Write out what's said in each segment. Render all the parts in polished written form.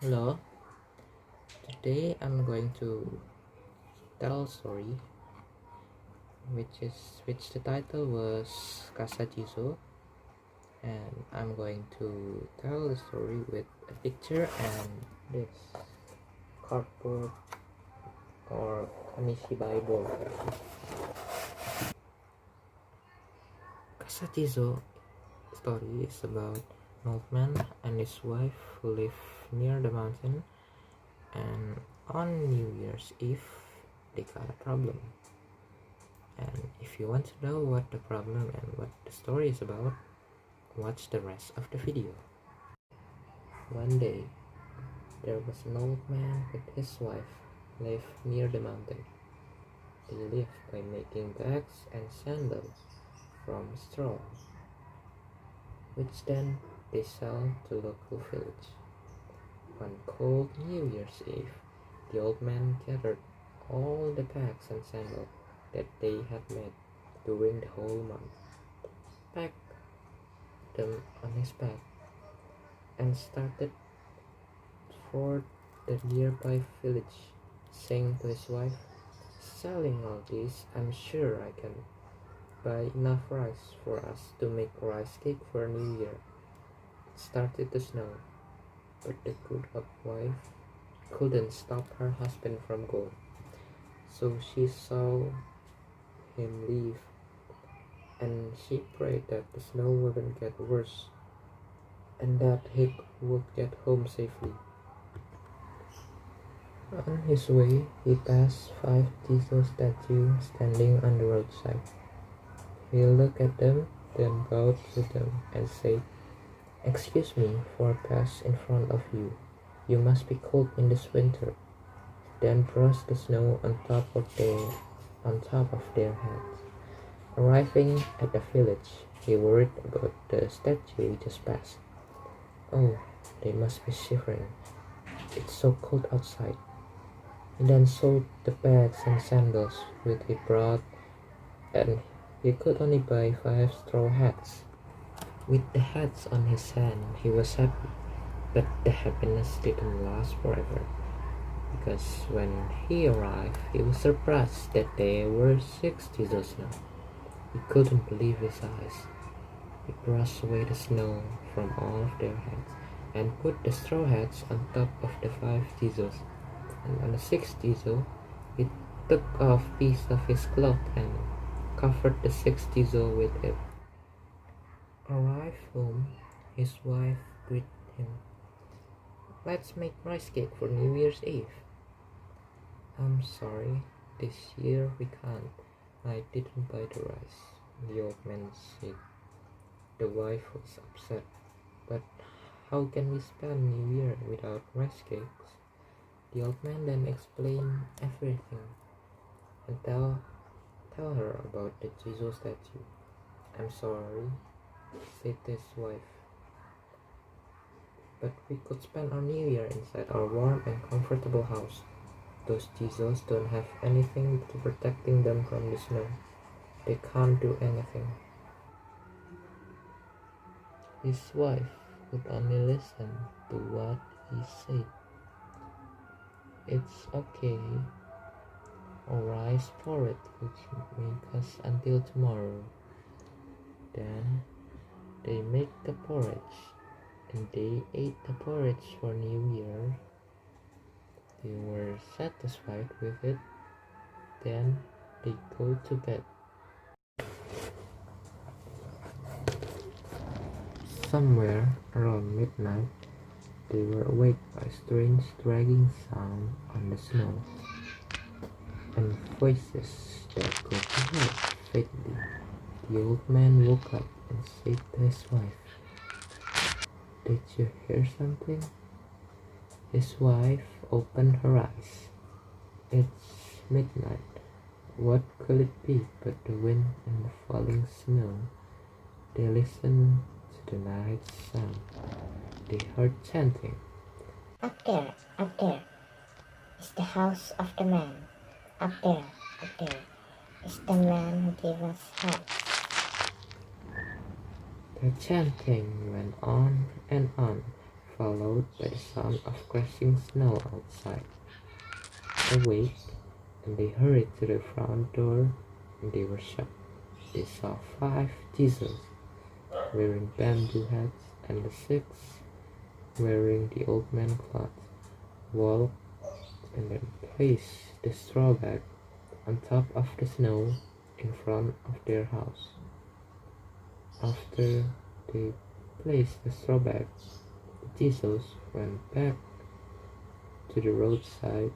Hello, today I'm going to tell a story which the title was Casa Jizo, and I'm going to tell the story with a picture and this cardboard or Kamishibai board. Casa Jizo story is about an old man and his wife who live near the mountain, and on New Year's Eve they got a problem. And if you want to know what the problem and what the story is about, watch the rest of the video. One day, there was an old man with his wife live near the mountain. They lived by making bags and sandals from straw, which then they sell to local village. One cold New Year's Eve, the old man gathered all the bags and sandals that they had made during the whole month, packed them on his back, and started for the nearby village, saying to his wife, "Selling all this, I'm sure I can buy enough rice for us to make rice cake for New Year." It started to snow, but the good old wife couldn't stop her husband from going, so she saw him leave, and she prayed that the snow wouldn't get worse and that he would get home safely. On his way, he passed 5 diesel statues standing on the roadside. He looked at them, then bowed to them and said, "Excuse me for pass in front of you. You must be cold in this winter." Then brushed the snow on top of their heads. Arriving at the village, he worried about the statue he just passed. "Oh, they must be shivering. It's so cold outside." He then sold the bags and sandals which he brought, and he could only buy 5 straw hats. With the hats on his hand, he was happy, but the happiness didn't last forever, because when he arrived, he was surprised that there were 6 diesels now. He couldn't believe his eyes. He brushed away the snow from all of their heads and put the straw hats on top of the 5 diesels. And on the 6th diesel, he took off a piece of his cloth and covered the 6th diesel with it. Arrived home, his wife greeted him. "Let's make rice cake for New Year's Eve." "I'm sorry, this year we can't. I didn't buy the rice," the old man said. The wife was upset. "But how can we spend New Year without rice cakes?" The old man then explained everything and tell her about the Jesus statue. "I'm sorry," said his wife, "but we could spend our New Year inside our warm and comfortable house. Those Jesus don't have anything to protecting them from the snow. They can't do anything." His wife would only listen to what he said. "It's okay. Our rice porridge would make us until tomorrow." Then they make the porridge, and they ate the porridge for New Year. They were satisfied with it. Then they go to bed. Somewhere around midnight, they were awake by a strange dragging sound on the snow, and voices that could be heard faintly. The old man woke up and said to his wife, "Did you hear something?" His wife opened her eyes. "It's midnight. What could it be but the wind and the falling snow?" They listened to the night sound. They heard chanting. Up there, is the house of the man. Up there, is the man who gave us house." The chanting went on and on followed by the sound of crashing snow outside. Awake, and they hurried to the front door, and they were shocked. They saw 5 Jesus wearing bamboo hats, and the 6 wearing the old man clothes, walked and then placed the straw bag on top of the snow in front of their house. After they placed the straw bag, the Jesus went back to the roadside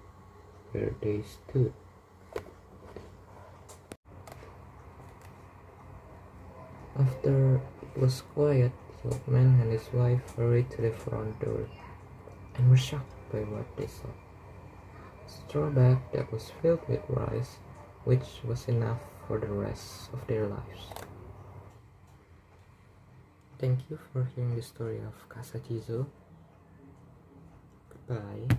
where they stood. After it was quiet, the old man and his wife hurried to the front door and were shocked by what they saw. A straw bag that was filled with rice, which was enough for the rest of their lives. Thank you for hearing the story of Casa Tizo. Goodbye.